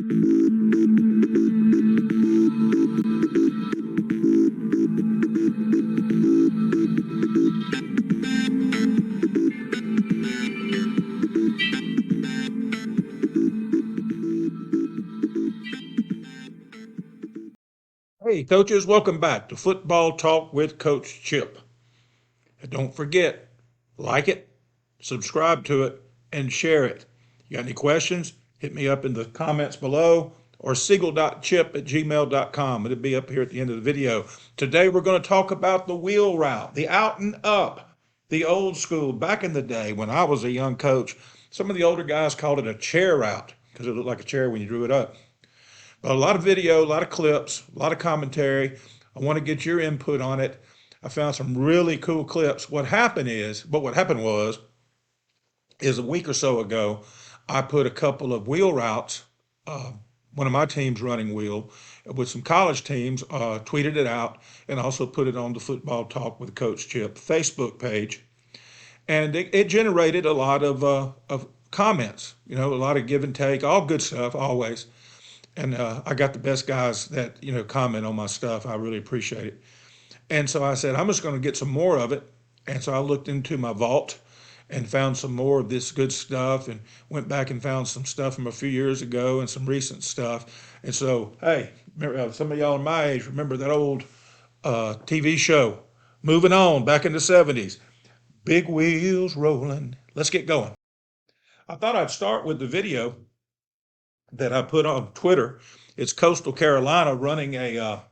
Hey, coaches, welcome back to Football Talk with Coach Chip. And don't forget, like it, subscribe to it, and share it. You got any questions? Hit me up in the comments below or siegel.chip@gmail.com. It'll be up here at the end of the video. Today, we're going to talk about the wheel route, the out and up, the old school. Back in the day when I was a young coach, some of the older guys called it a chair route because it looked like a chair when you drew it up. A lot of video, a lot of clips, a lot of commentary. I want to get your input on it. I found some really cool clips. What happened is a week or so ago, I put a couple of wheel routes, uh, one of my teams running wheel with some college teams, tweeted it out and also put it on the Football Talk with Coach Chip Facebook page. And it generated a lot of comments, a lot of give and take, all good stuff, always. And I got the best guys that comment on my stuff. I really appreciate it. And so I said I'm just going to get some more of it. And so I looked into my vault and found some more of this good stuff, and went back and found some stuff from a few years ago and some recent stuff. And so, hey, remember, some of y'all in my age remember that old TV show, Moving On, back in the '70s. Big wheels rolling. Let's get going. I thought I'd start with the video that I put on Twitter. It's Coastal Carolina running a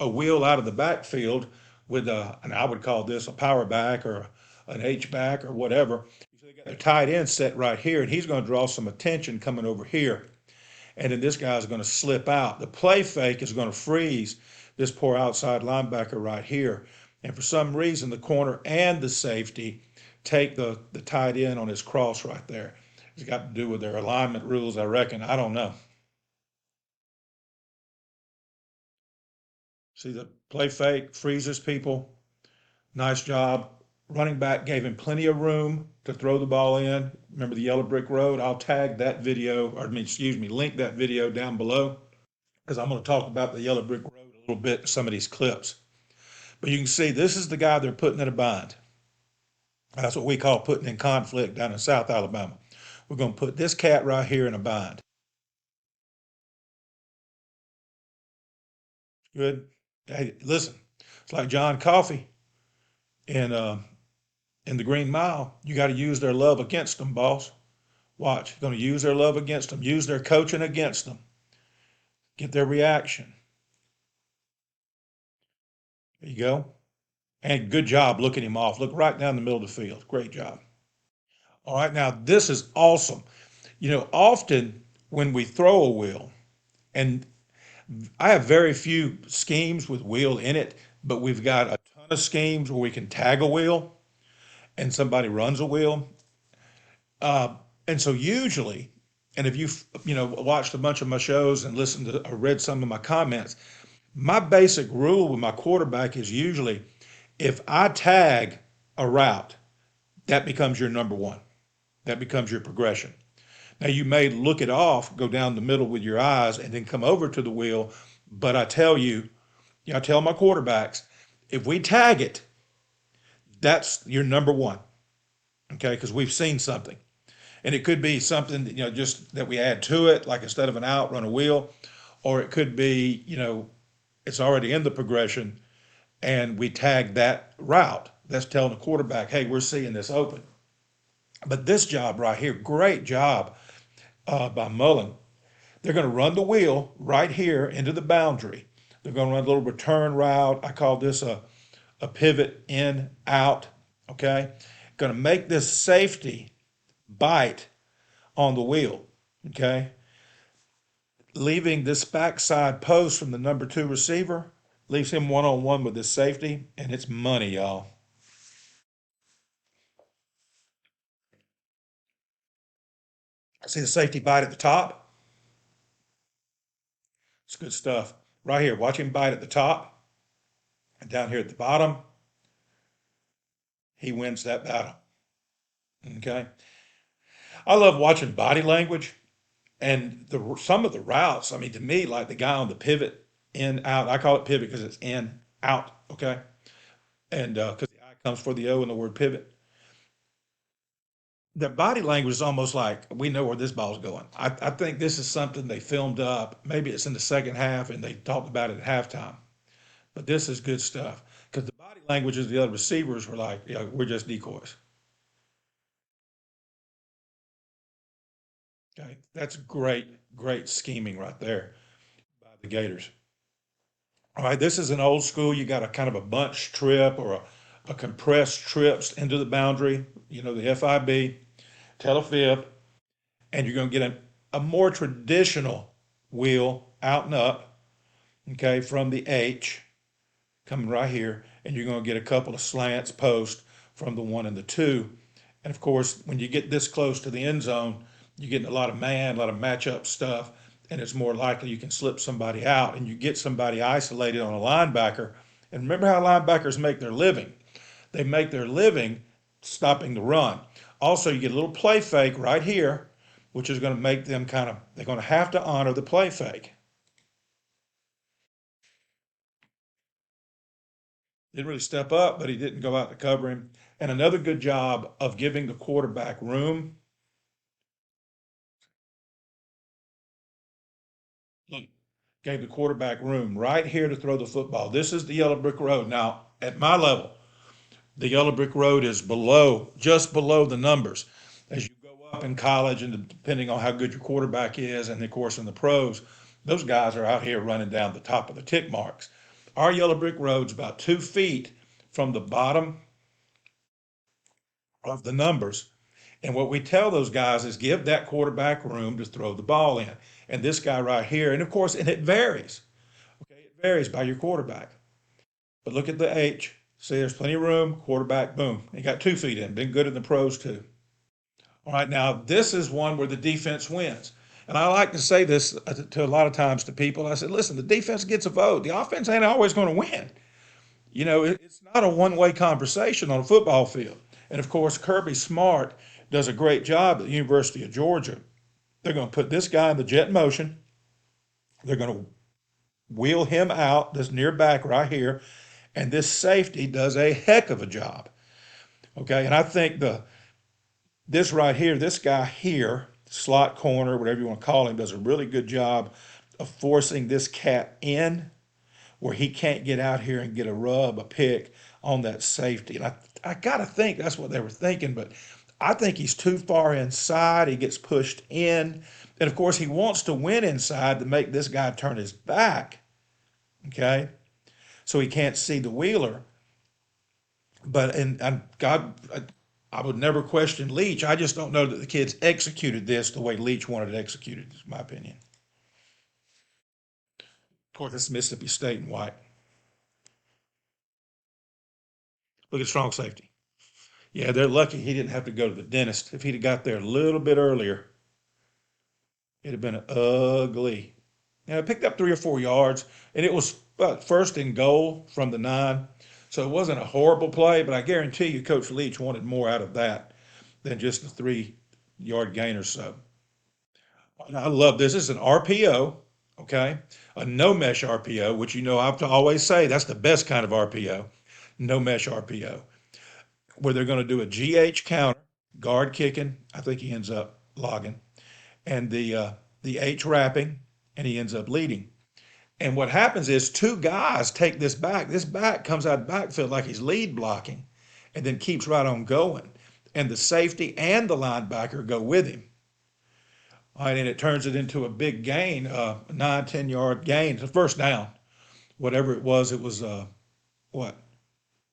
wheel out of the backfield with and I would call this a power back or an H back or whatever. So they got their tight end set right here, and he's going to draw some attention coming over here. And then this guy's going to slip out. The play fake is going to freeze this poor outside linebacker right here. And for some reason, the corner and the safety take the tight end on his cross right there. It's got to do with their alignment rules, I reckon. I don't know. See the play fake, freezes people. Nice job. Running back gave him plenty of room to throw the ball in. Remember the yellow brick road? I'll tag that video, or I mean, excuse me, link that video down below because I'm going to talk about the yellow brick road a little bit in some of these clips. But you can see this is the guy they're putting in a bind. That's what we call putting in conflict down in South Alabama. We're going to put this cat right here in a bind. Good. Hey, listen, it's like John Coffey in the Green Mile. You got to use their love against them, boss. Watch. You're going to use their love against them. Use their coaching against them. Get their reaction. There you go. And good job looking him off. Look right down the middle of the field. Great job. All right, now this is awesome. Often when we throw a wheel, and I have very few schemes with wheel in it, but we've got a ton of schemes where we can tag a wheel and somebody runs a wheel. And so usually, and if you've watched a bunch of my shows and listened to or read some of my comments, my basic rule with my quarterback is usually if I tag a route, that becomes your number one. That becomes your progression. Now you may look it off, go down the middle with your eyes, and then come over to the wheel. But I tell you, I tell my quarterbacks, if we tag it, that's your number one. Okay, because we've seen something. And it could be something that, just that we add to it, like instead of an out, run a wheel, or it could be, it's already in the progression and we tag that route. That's telling the quarterback, hey, we're seeing this open. But this job right here, great job by Mullen. They're going to run the wheel right here into the boundary. They're going to run a little return route. I call this a pivot in, out. Okay. Going to make this safety bite on the wheel. Okay. Leaving this backside post from the number two receiver leaves him one on one with this safety, and it's money, y'all. See the safety bite at the top? It's good stuff. Right here, watch him bite at the top, and down here at the bottom, he wins that battle. Okay. I love watching body language. And some of the routes, I mean, to me, like the guy on the pivot, in, out, I call it pivot because it's in, out, okay? And because the I comes for the O in the word pivot. Their body language is almost like we know where this ball's going. I think this is something they filmed up. Maybe it's in the second half and they talked about it at halftime. But this is good stuff because the body language of the other receivers were like, yeah, we're just decoys. Okay, that's great, great scheming right there by the Gators. All right, this is an old school. You got a kind of a bunch trip or a compressed trips into the boundary. You know, the FIB, tell a fib, and you're going to get a more traditional wheel out and up, okay, from the H coming right here, and you're going to get a couple of slants post from the one and the two. And of course, when you get this close to the end zone, you're getting a lot of man, a lot of matchup stuff, and it's more likely you can slip somebody out and you get somebody isolated on a linebacker. And remember how linebackers make their living? They make their living stopping the run. Also, you get a little play fake right here, which is going to make them kind of, they're going to have to honor the play fake. Didn't really step up, but he didn't go out to cover him. And another good job of giving the quarterback room. Look, gave the quarterback room right here to throw the football. This is the yellow brick road. Now, at my level, the yellow brick road is below, just below the numbers. As you go up in college, and depending on how good your quarterback is, and of course in the pros, those guys are out here running down the top of the tick marks. Our yellow brick road's about 2 feet from the bottom of the numbers. And what we tell those guys is give that quarterback room to throw the ball in. And this guy right here, and of course, and it varies. Okay, it varies by your quarterback. But look at the H. See, there's plenty of room. Quarterback, boom. He got 2 feet in. Been good in the pros too. All right, now this is one where the defense wins. And I like to say this to a lot of times to people. I said, listen, the defense gets a vote. The offense ain't always going to win. You know, it's not a one-way conversation on a football field. And of course, Kirby Smart does a great job at the University of Georgia. They're going to put this guy in the jet motion. They're going to wheel him out, this near back right here, and this safety does a heck of a job. Okay, and I think the this right here, this guy here, slot corner, whatever you want to call him, does a really good job of forcing this cat in where he can't get out here and get a rub, a pick on that safety. And I got to think that's what they were thinking, but I think he's too far inside. He gets pushed in. And of course, he wants to win inside to make this guy turn his back, okay? So he can't see the wheeler. But, and God, I would never question Leach. I just don't know that the kids executed this the way Leach wanted it executed, is my opinion. Of course, it's Mississippi State and white. Look at strong safety. Yeah, they're lucky he didn't have to go to the dentist. If he'd have got there a little bit earlier, it'd have been ugly. Now, it picked up 3 or 4 yards, and it was first and goal from the 9. So it wasn't a horrible play, but I guarantee you Coach Leach wanted more out of that than just a 3 yard gain or so. And I love this. This is an RPO, okay? A no mesh RPO, which you know I have to always say that's the best kind of RPO, no mesh RPO, where they're going to do a GH counter, guard kicking. I think he ends up logging, and the H wrapping, and he ends up leading. And what happens is two guys take this back. This back comes out of the backfield like he's lead blocking, and then keeps right on going. And the safety and the linebacker go with him. All right, and it turns it into a big gain, 9, 10 yard gain. It's a first down. Whatever it was what,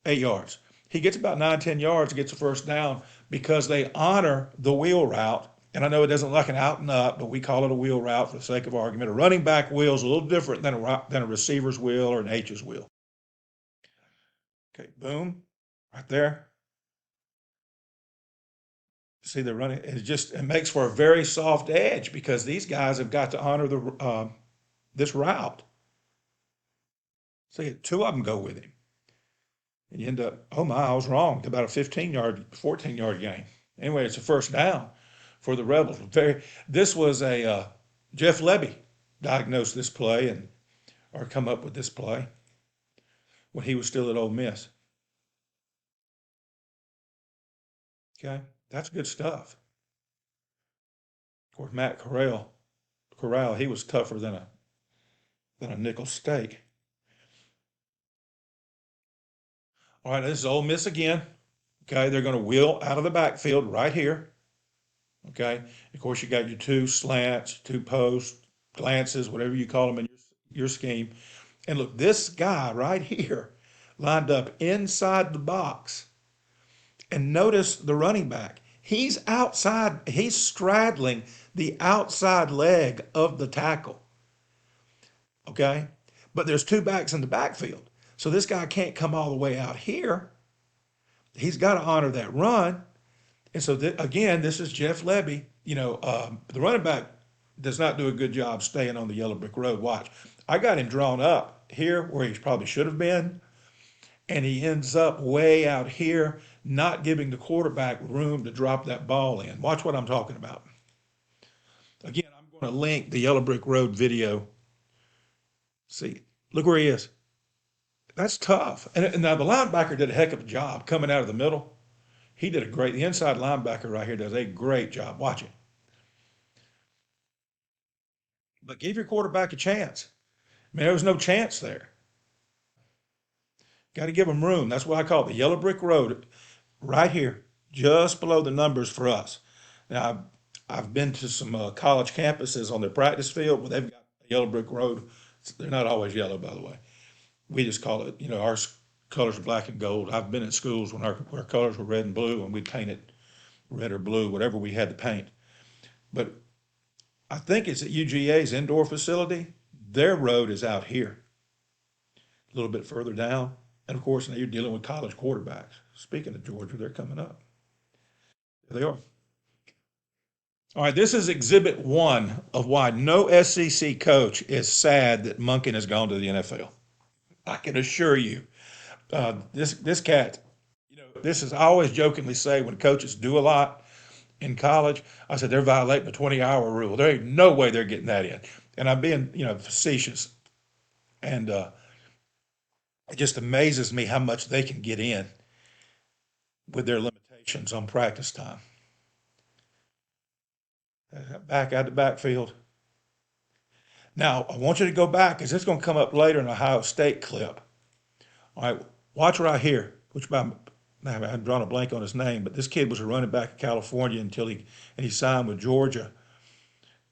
8 yards. He gets about 9, 10 yards, gets a first down because they honor the wheel route. And I know it doesn't look like an out and up, but we call it a wheel route for the sake of argument. A running back wheel is a little different than a receiver's wheel or an H's wheel. Okay, boom, right there. See, they're running. It makes for a very soft edge because these guys have got to honor the this route. See, two of them go with him, and you end up, oh my, I was wrong. It's about a 15 yard, 14 yard gain. Anyway, it's a first down for the Rebels. This was a Jeff Lebby diagnosed this play and or come up with this play when he was still at Ole Miss. Okay, that's good stuff. Of course, Corral, he was tougher than a nickel steak. All right, this is Ole Miss again. Okay, they're going to wheel out of the backfield right here. Okay, of course you got your two slants, two posts, glances, whatever you call them in your scheme. And look, this guy right here lined up inside the box. And notice the running back. He's outside, he's straddling the outside leg of the tackle. Okay? But there's two backs in the backfield. So this guy can't come all the way out here. He's got to honor that run. And so, again, this is Jeff Lebby. The running back does not do a good job staying on the yellow brick road. Watch. I got him drawn up here where he probably should have been, and he ends up way out here, not giving the quarterback room to drop that ball in. Watch what I'm talking about. Again, I'm going to link the yellow brick road video. See, look where he is. That's tough. And now the linebacker did a heck of a job coming out of the middle. He did a great, the inside linebacker right here does a great job. Watch it. But give your quarterback a chance. I mean, there was no chance there. Got to give him room. That's what I call it, the yellow brick road right here, just below the numbers for us. Now, I've been to some college campuses on their practice field where they've got a yellow brick road. They're not always yellow, by the way. We just call it, our colors are black and gold. I've been at schools when our colors were red and blue, and we painted red or blue, whatever we had to paint. But I think it's at UGA's indoor facility. Their road is out here, a little bit further down. And of course, now you're dealing with college quarterbacks. Speaking of Georgia, they're coming up. There they are. All right, this is exhibit one of why no SEC coach is sad that Monken has gone to the NFL. I can assure you, this cat, this is I always jokingly say when coaches do a lot in college, I said they're violating the 20-hour rule. There ain't no way they're getting that in. And I'm being, facetious. And it just amazes me how much they can get in with their limitations on practice time. Back out the backfield. Now, I want you to go back because it's going to come up later in Ohio State clip. All right, watch right here, which I've drawn a blank on his name, but this kid was a running back in California until he signed with Georgia,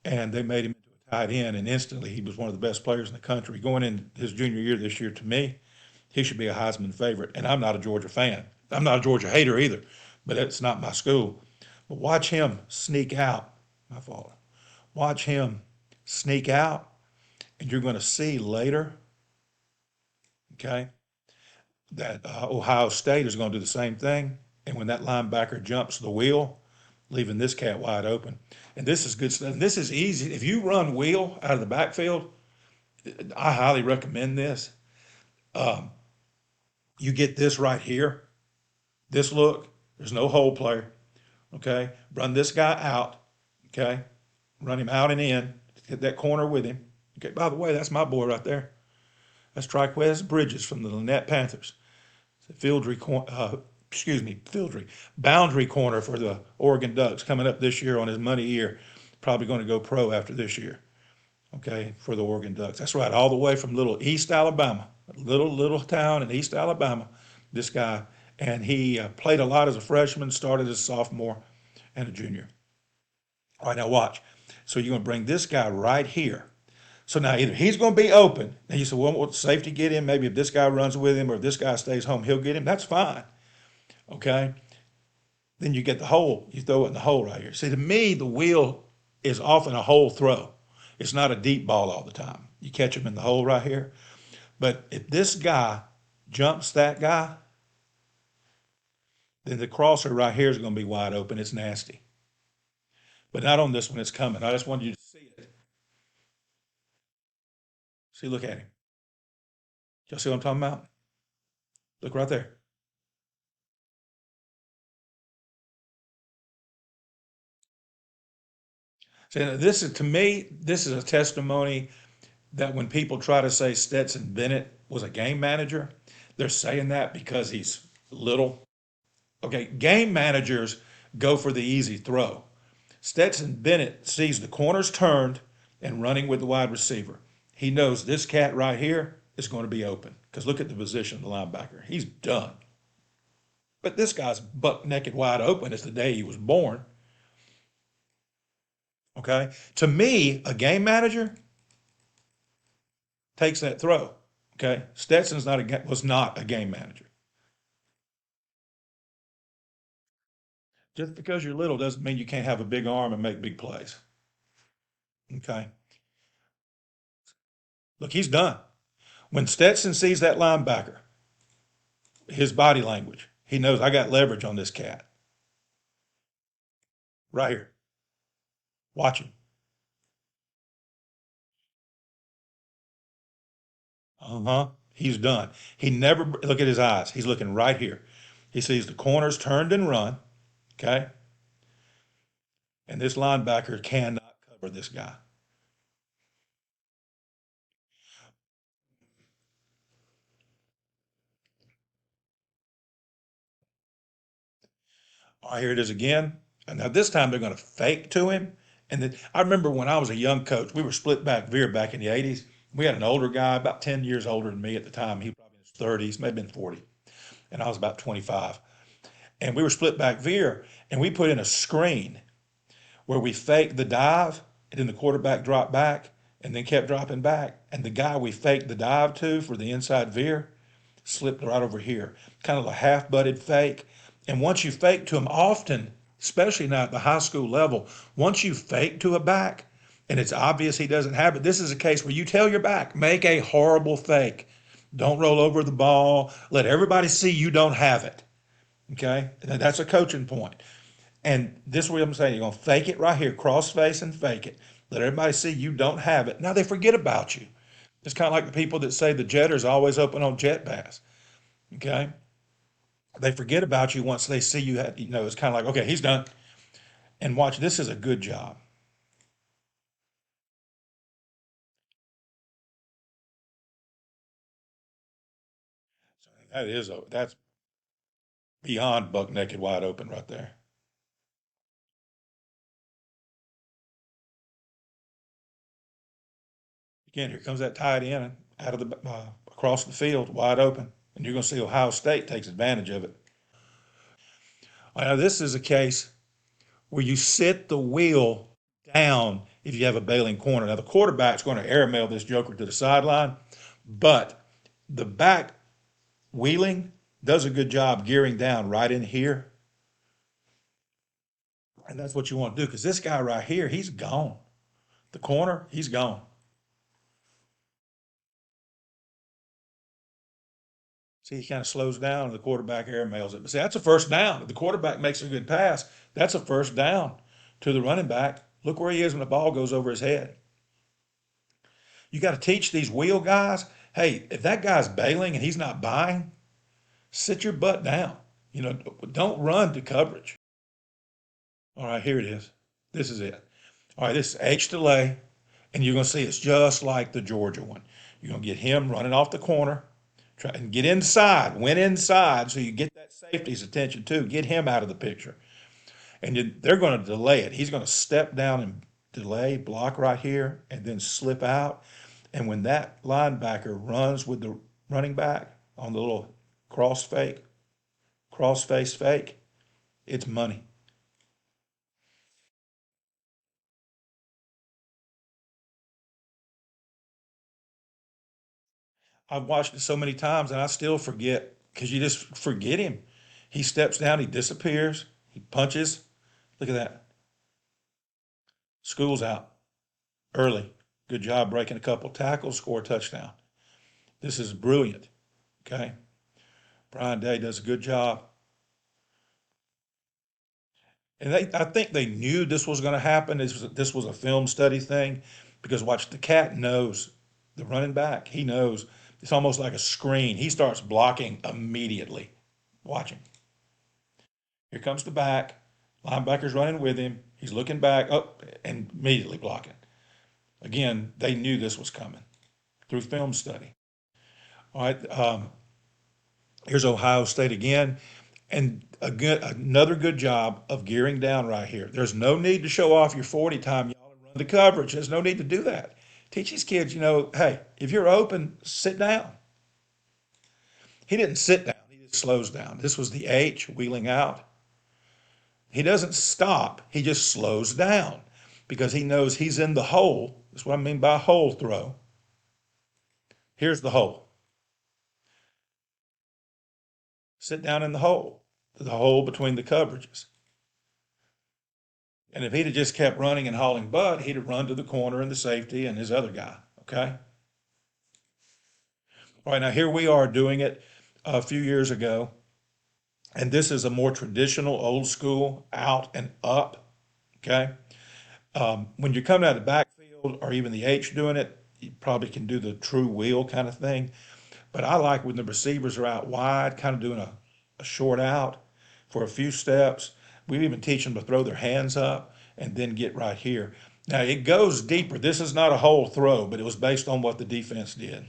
and they made him into a tight end, and instantly he was one of the best players in the country. Going in his junior year this year, to me, he should be a Heisman favorite, and I'm not a Georgia fan. I'm not a Georgia hater either, but it's not my school. But watch him sneak out. My fault. Watch him sneak out, and you're going to see later, okay, that Ohio State is going to do the same thing. And when that linebacker jumps the wheel, leaving this cat wide open. And this is good stuff. This is easy. If you run wheel out of the backfield, I highly recommend this. Um, you get this right here, this look. There's no hole player. Okay, run this guy out. Okay, run him out and in. Hit that corner with him. Okay. By the way, that's my boy right there. That's Triquez Bridges from the Lynette Panthers. Fieldry, Fieldry, boundary corner for the Oregon Ducks coming up this year on his money year. Probably going to go pro after this year. Okay, for the Oregon Ducks. That's right, all the way from little East Alabama, little town in East Alabama. This guy, and he played a lot as a freshman, started as a sophomore and a junior. All right, now watch. So you're going to bring this guy right here. So now either he's going to be open. Now you say, well, what safety get him? Maybe if this guy runs with him or if this guy stays home, he'll get him. That's fine. Okay. Then you get the hole. You throw it in the hole right here. See, to me, the wheel is often a hole throw. It's not a deep ball all the time. You catch him in the hole right here. But if this guy jumps that guy, then the crosser right here is going to be wide open. It's nasty. But not on this one. It's coming. I just wanted you to see it. See, look at him. Y'all see what I'm talking about? Look right there. So this is to me, this is a testimony that when people try to say Stetson Bennett was a game manager, they're saying that because he's little. Okay, game managers go for the easy throw. Stetson Bennett sees the corners turned and running with the wide receiver. He knows this cat right here is going to be open because look at the position of the linebacker. He's done. But this guy's buck naked wide open as the day he was born. Okay. To me, a game manager takes that throw. Okay. Stetson's not a was not a game manager. Just because you're little doesn't mean you can't have a big arm and make big plays. Okay. Look, he's done. When Stetson sees that linebacker, his body language, he knows I got leverage on this cat right here. Watch him. Uh huh. He's done. He never look at his eyes. He's looking right here. He sees the corners turned and run. Okay. And this linebacker cannot cover this guy. All right, here it is again. And now this time they're going to fake to him. And then I remember when I was a young coach, we were split back veer back in the 80s. We had an older guy, about 10 years older than me at the time. He was probably in his 30s, maybe in 40. And I was about 25. And we were split back veer, and we put in a screen where we faked the dive, and then the quarterback dropped back and then kept dropping back. And the guy we faked the dive to for the inside veer slipped right over here, kind of a half butted fake. And once you fake to him, often, especially now at the high school level, once you fake to a back and it's obvious he doesn't have it, this is a case where you tell your back, make a horrible fake. Don't roll over the ball. Let everybody see you don't have it. Okay? That's a coaching point. And this is what I'm saying. You're going to fake it right here, cross face and fake it. Let everybody see you don't have it. Now they forget about you. It's kind of like the people that say the jetter's always open on jet pass. Okay? They forget about you once they see you. It's kind of like, okay, he's done. And watch, this is a good job. So that's beyond buck naked wide open right there. Again, here comes that tight end out of the across the field, wide open, and you're going to see Ohio State takes advantage of it. Now, this is a case where you sit the wheel down if you have a bailing corner. Now, the quarterback's going to airmail this joker to the sideline, but the back wheeling does a good job gearing down right in here. And that's what you want to do because this guy right here, he's gone. The corner, he's gone. See, he kind of slows down and the quarterback airmails it. But see, that's a first down. If the quarterback makes a good pass, that's a first down to the running back. Look where he is when the ball goes over his head. You got to teach these wheel guys, hey, if that guy's bailing and he's not buying, sit your butt down. Don't run to coverage. All right, here it is. This is it. All right, this is H delay, and you're going to see it's just like the Georgia one. You're going to get him running off the corner, try and get inside, win inside, so you get that safety's attention too. Get him out of the picture, and they're going to delay it. He's going to step down and delay, block right here, and then slip out. And when that linebacker runs with the running back on the little cross fake, cross face fake, it's money. I've watched it so many times and I still forget because you just forget him. He steps down, he disappears, he punches. Look at that. School's out early. Good job breaking a couple tackles, score a touchdown. This is brilliant. Okay. Brian Day does a good job. And I think they knew this was going to happen. This was a film study thing because watch, the cat knows the running back. He knows it's almost like a screen. He starts blocking immediately. Watch him. Here comes the back. Linebacker's running with him. He's looking back up and immediately blocking. Again, they knew this was coming through film study. All right, here's Ohio State again, and another good job of gearing down right here. There's no need to show off your 40 time, y'all, and run the coverage. There's no need to do that. Teach these kids, hey, if you're open, sit down. He didn't sit down. He just slows down. This was the H wheeling out. He doesn't stop. He just slows down because he knows he's in the hole. That's what I mean by hole throw. Here's the hole. Sit down in the hole between the coverages. And if he'd have just kept running and hauling butt, he'd have run to the corner and the safety and his other guy. Okay. All right. Now here we are doing it a few years ago. And this is a more traditional, old school out and up. Okay. When you're coming out of the backfield or even the H doing it, you probably can do the true wheel kind of thing. But I like when the receivers are out wide, kind of doing a short out for a few steps. We even teach them to throw their hands up and then get right here. Now it goes deeper. This is not a whole throw, but it was based on what the defense did.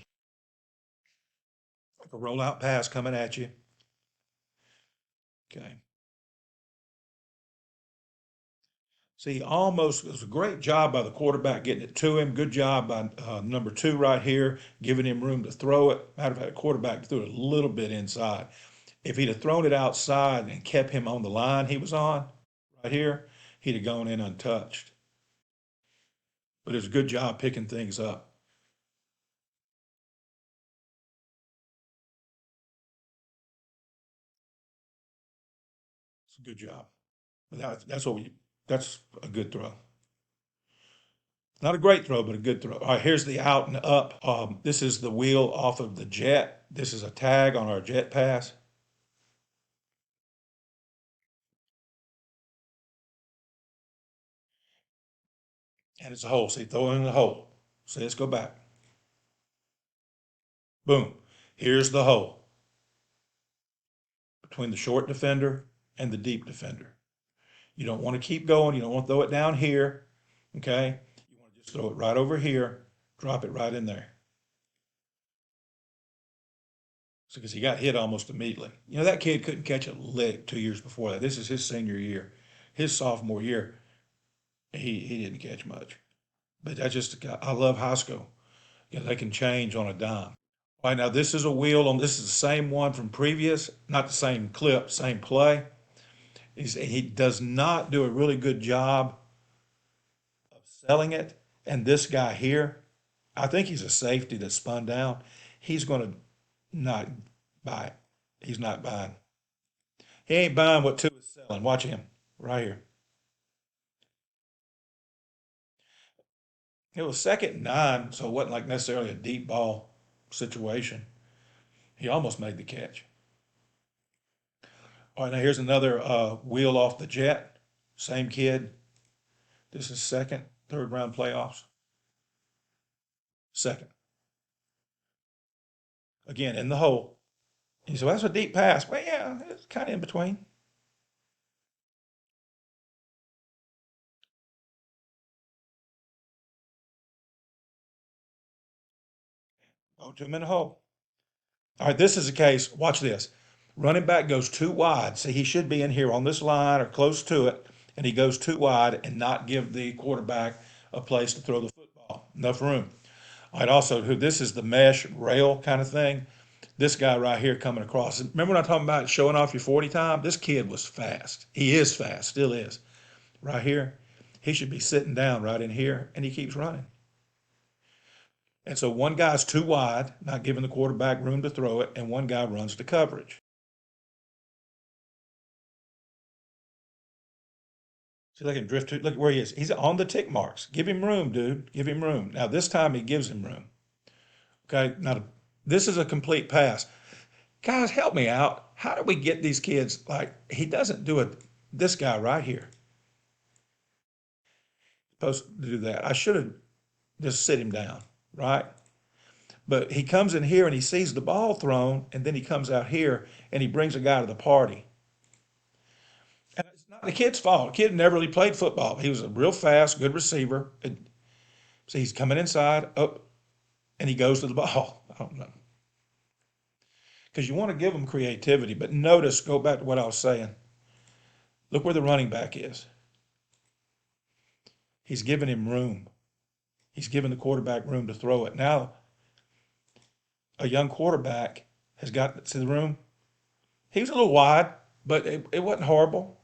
A rollout pass coming at you. Okay. See, almost, it was a great job by the quarterback getting it to him. Good job by number two right here, giving him room to throw it. Matter of fact, the quarterback threw it a little bit inside. If he'd have thrown it outside and kept him on the line he was on right here, he'd have gone in untouched. But it was a good job picking things up. It's a good job. But that's a good throw. Not a great throw, but a good throw. All right, here's the out and up. This is the wheel off of the jet. This is a tag on our jet pass. And it's a hole. See, throw it in the hole. See, let's go back. Boom. Here's the hole between the short defender and the deep defender. You don't want to keep going. You don't want to throw it down here. Okay. You want to just throw it right over here, drop it right in there. So, because he got hit almost immediately. That kid couldn't catch a lick 2 years before that. This is his senior year. His sophomore year, he didn't catch much. But I love high school. They can change on a dime. All right, now this is a wheel on, this is the same one from previous, not the same clip, same play. He does not do a really good job of selling it. And this guy here, I think he's a safety that spun down. He's going to not buy it. He's not buying. He ain't buying what two is selling. Watch him right here. It was second and 9, so it wasn't like necessarily a deep ball situation. He almost made the catch. All right, now here's another wheel off the jet. Same kid. This is second, third round playoffs. Second. Again, in the hole. He said, well, that's a deep pass. Well, yeah, it's kind of in between. Oh, to him in the hole. All right, this is the case. Watch this. Running back goes too wide. See, he should be in here on this line or close to it, and he goes too wide and not give the quarterback a place to throw the football. Enough room. All right, also, this is the mesh rail kind of thing. This guy right here coming across. Remember when I talking about showing off your 40 time? This kid was fast. He is fast, still is. Right here, he should be sitting down right in here, and he keeps running. And so one guy's too wide, not giving the quarterback room to throw it, and one guy runs to coverage. See, look at him drift to, look where he is. He's on the tick marks. Give him room, dude. Give him room. Now, this time he gives him room. Okay, now this is a complete pass. Guys, help me out. How do we get these kids? Like, he doesn't do it. This guy right here, supposed to do that. I should have just sit him down, right? But he comes in here and he sees the ball thrown, and then he comes out here and he brings a guy to the party. And it's not the kid's fault. The kid never really played football. He was a real fast, good receiver. And so he's coming inside, up, and he goes to the ball. I don't know. Because you want to give him creativity. But notice, go back to what I was saying. Look where the running back is. He's giving him room. He's giving the quarterback room to throw it. Now, a young quarterback has got to the room. He was a little wide, but it wasn't horrible.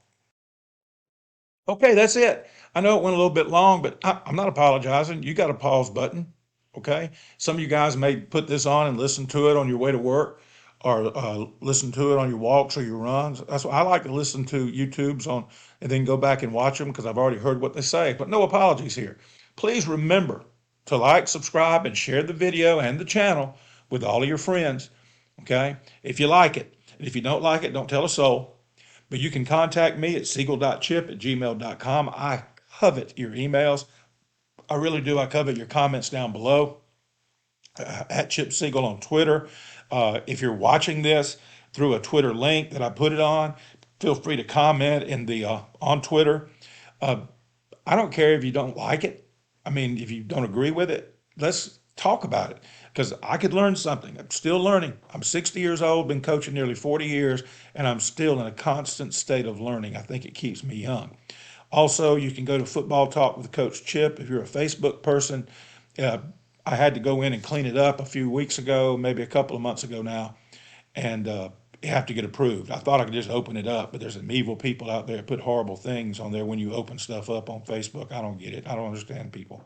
Okay, that's it. I know it went a little bit long, but I'm not apologizing. You got a pause button. Okay. Some of you guys may put this on and listen to it on your way to work or listen to it on your walks or your runs. That's why I like to listen to YouTubes on and then go back and watch them because I've already heard what they say. But no apologies here. Please remember to like, subscribe, and share the video and the channel with all of your friends. Okay. If you like it. And if you don't like it, don't tell a soul. But you can contact me at siegel.chip@gmail.com. I covet your emails. I really do. I covet your comments down below at Chip Siegel on Twitter. If you're watching this through a Twitter link that I put it on, feel free to comment in the on Twitter. Uh, I don't care if you don't like it. I mean, if you don't agree with it, let's talk about it because I could learn something. I'm still learning. I'm 60 years old, been coaching nearly 40 years, and I'm still in a constant state of learning. I think it keeps me young. Also, you can go to Football Talk with Coach Chip if you're a Facebook person. Uh, I had to go in and clean it up a few weeks ago, maybe a couple of months ago now, and you have to get approved. I thought I could just open it up, but there's some evil people out there that put horrible things on there when you open stuff up on Facebook. I don't get it. I don't understand people.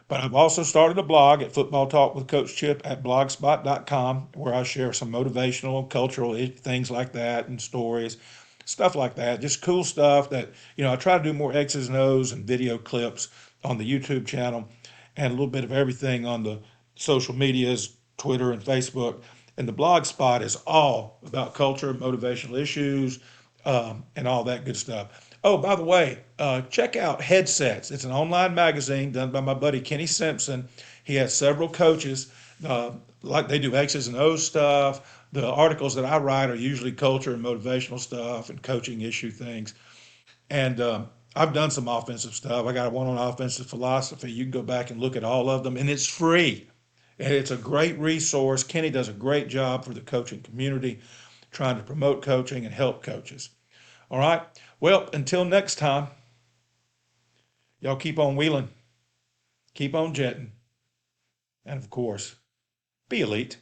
But I've also started a blog at Football Talk with Coach Chip at blogspot.com where I share some motivational, cultural things like that and stories, stuff like that. Just cool stuff that, I try to do more X's and O's and video clips on the YouTube channel and a little bit of everything on the social medias, Twitter and Facebook. And the blog spot is all about culture, motivational issues, and all that good stuff. Oh, by the way, check out Headsets. It's an online magazine done by my buddy Kenny Simpson. He has several coaches, like they do X's and O's stuff. The articles that I write are usually culture and motivational stuff and coaching issue things. And I've done some offensive stuff. I got one on offensive philosophy. You can go back and look at all of them, and it's free. And it's a great resource. Kenny does a great job for the coaching community, trying to promote coaching and help coaches. All right. Well, until next time, y'all keep on wheeling, keep on jetting, and of course, be elite.